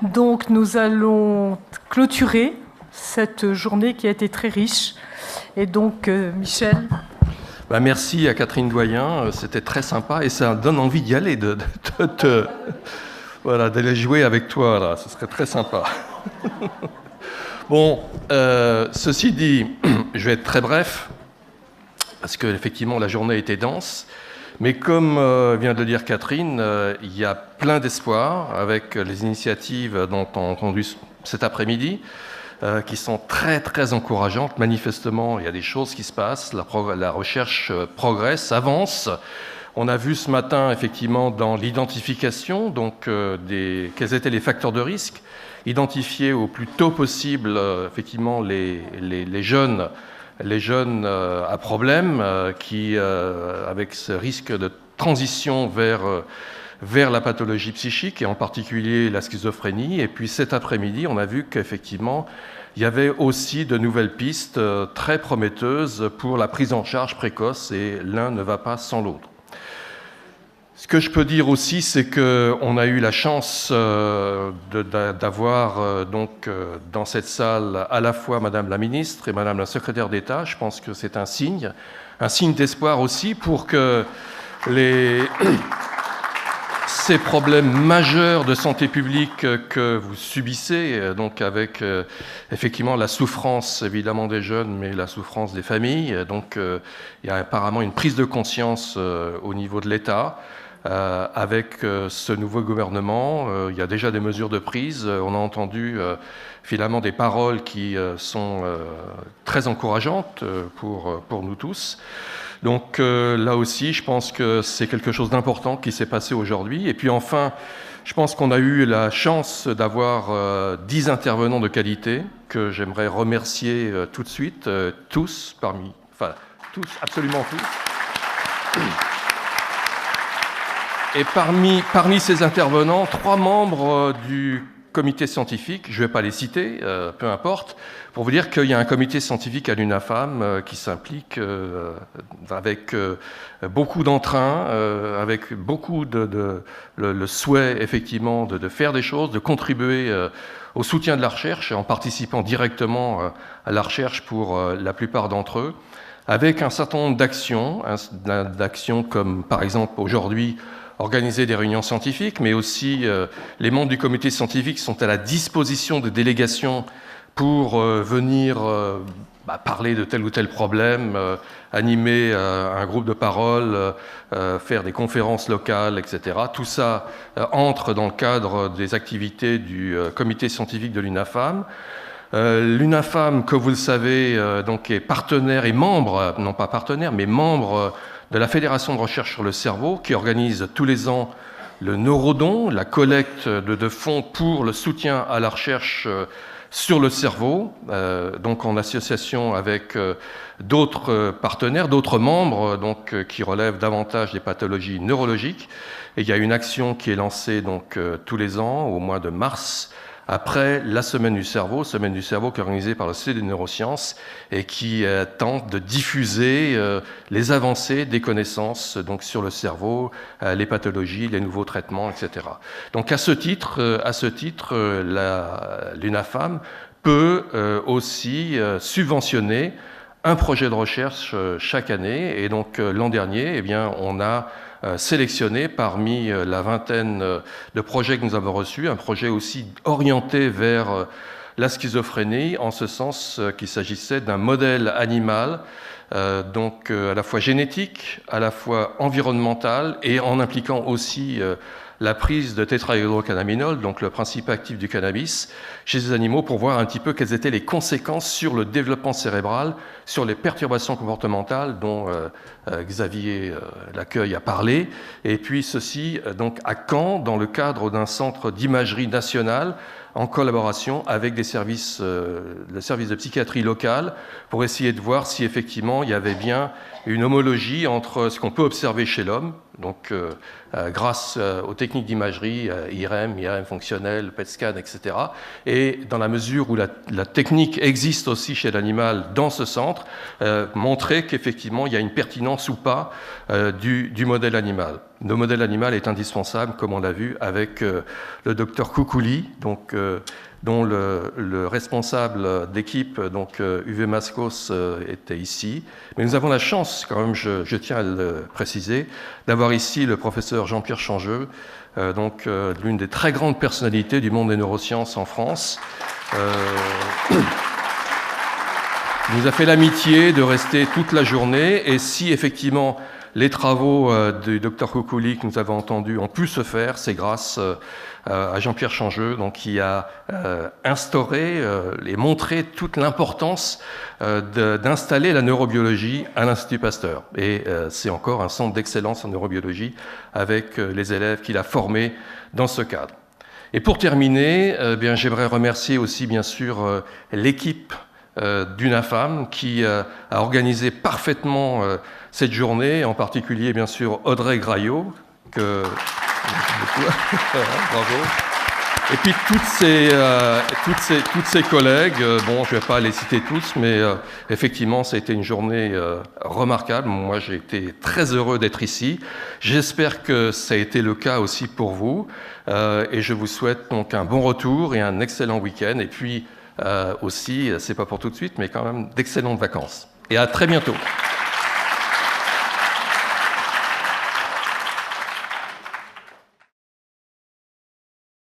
Donc nous allons clôturer cette journée qui a été très riche. Et donc, Michel. Merci à Catherine Doyen, c'était très sympa et ça donne envie d'y aller, d'aller jouer avec toi, là, ce serait très sympa. Bon, ceci dit, je vais être très bref, parce qu'effectivement la journée était dense, mais comme vient de le dire Catherine, il y a plein d'espoir avec les initiatives dont on a entendu cet après-midi, qui sont très très encourageantes. Manifestement, il y a des choses qui se passent, la recherche progresse, avance. On a vu ce matin, effectivement, dans l'identification, donc quels étaient les facteurs de risque, identifier au plus tôt possible, effectivement, les jeunes à problème, qui, avec ce risque de transition vers la pathologie psychique, et en particulier la schizophrénie. Et puis cet après-midi, on a vu qu'effectivement, il y avait aussi de nouvelles pistes très prometteuses pour la prise en charge précoce, et l'un ne va pas sans l'autre. Ce que je peux dire aussi, c'est qu'on a eu la chance d'avoir dans cette salle à la fois Madame la Ministre et Madame la Secrétaire d'État. Je pense que c'est un signe d'espoir aussi pour que ces problèmes majeurs de santé publique que vous subissez, donc avec effectivement la souffrance évidemment des jeunes, mais la souffrance des familles. Donc il y a apparemment une prise de conscience au niveau de l'État. Avec ce nouveau gouvernement, il y a déjà des mesures de prise. On a entendu finalement des paroles qui sont très encourageantes pour nous tous. Donc là aussi, je pense que c'est quelque chose d'important qui s'est passé aujourd'hui. Et puis enfin, je pense qu'on a eu la chance d'avoir 10 intervenants de qualité que j'aimerais remercier tout de suite, tous, absolument tous. Et parmi ces intervenants, 3 membres du comité scientifique, je ne vais pas les citer, peu importe, pour vous dire qu'il y a un comité scientifique à l'UNAFAM qui s'implique avec beaucoup d'entrain, avec beaucoup le souhait effectivement de faire des choses, de contribuer au soutien de la recherche, en participant directement à la recherche pour la plupart d'entre eux, avec un certain nombre d'actions comme par exemple aujourd'hui organiser des réunions scientifiques, mais aussi les membres du comité scientifique sont à la disposition de délégations pour venir parler de tel ou tel problème, animer un groupe de parole, faire des conférences locales, etc. Tout ça entre dans le cadre des activités du comité scientifique de l'UNAFAM. L'UNAFAM, que vous le savez, donc est partenaire et membre, non pas partenaire, mais membre de la Fédération de recherche sur le cerveau, qui organise tous les ans le Neurodon, la collecte de fonds pour le soutien à la recherche sur le cerveau, donc en association avec d'autres partenaires, d'autres membres, donc qui relèvent davantage des pathologies neurologiques. Et il y a une action qui est lancée donc tous les ans, au mois de mars, après la Semaine du cerveau qui est organisée par le CD Neurosciences et qui tente de diffuser les avancées des connaissances donc sur le cerveau, les pathologies, les nouveaux traitements, etc. Donc à ce titre, l'UNAFAM peut aussi subventionner un projet de recherche chaque année. Et donc l'an dernier, on a sélectionné parmi la vingtaine de projets que nous avons reçus, un projet aussi orienté vers la schizophrénie, en ce sens qu'il s'agissait d'un modèle animal, donc à la fois génétique, à la fois environnemental, et en impliquant aussi la prise de tétrahydrocannabinol, donc le principe actif du cannabis, chez les animaux, pour voir un petit peu quelles étaient les conséquences sur le développement cérébral, sur les perturbations comportementales dont Xavier Lacueille a parlé, et puis ceci donc à Caen, dans le cadre d'un centre d'imagerie nationale, en collaboration avec le service de psychiatrie locale, pour essayer de voir si effectivement il y avait bien une homologie entre ce qu'on peut observer chez l'homme, donc grâce aux techniques d'imagerie, IRM fonctionnel, PET scan, etc. Et dans la mesure où la technique existe aussi chez l'animal dans ce centre, montrer qu'effectivement il y a une pertinence ou pas du modèle animal. nos modèles animaux est indispensable, comme on l'a vu avec le docteur Koukouli, donc, dont le responsable d'équipe, donc Uwe Maskos, était ici. Mais nous avons la chance, quand même, je tiens à le préciser, d'avoir ici le professeur Jean-Pierre Changeux, donc l'une des très grandes personnalités du monde des neurosciences en France. Il nous a fait l'amitié de rester toute la journée, et si effectivement les travaux du Dr Koukouli que nous avons entendus ont pu se faire, c'est grâce à Jean-Pierre Changeux, donc, qui a instauré et montré toute l'importance d'installer la neurobiologie à l'Institut Pasteur. Et c'est encore un centre d'excellence en neurobiologie avec les élèves qu'il a formés dans ce cadre. Et pour terminer, j'aimerais remercier aussi bien sûr l'équipe d'UNAFAM qui a organisé parfaitement cette journée, en particulier bien sûr Audrey Graillot, que bravo. Et puis toutes ses collègues, bon, je ne vais pas les citer tous, mais effectivement, ça a été une journée remarquable. Moi, j'ai été très heureux d'être ici. J'espère que ça a été le cas aussi pour vous. Et je vous souhaite donc un bon retour et un excellent week-end. Et puis aussi, c'est pas pour tout de suite, mais quand même d'excellentes vacances. Et à très bientôt.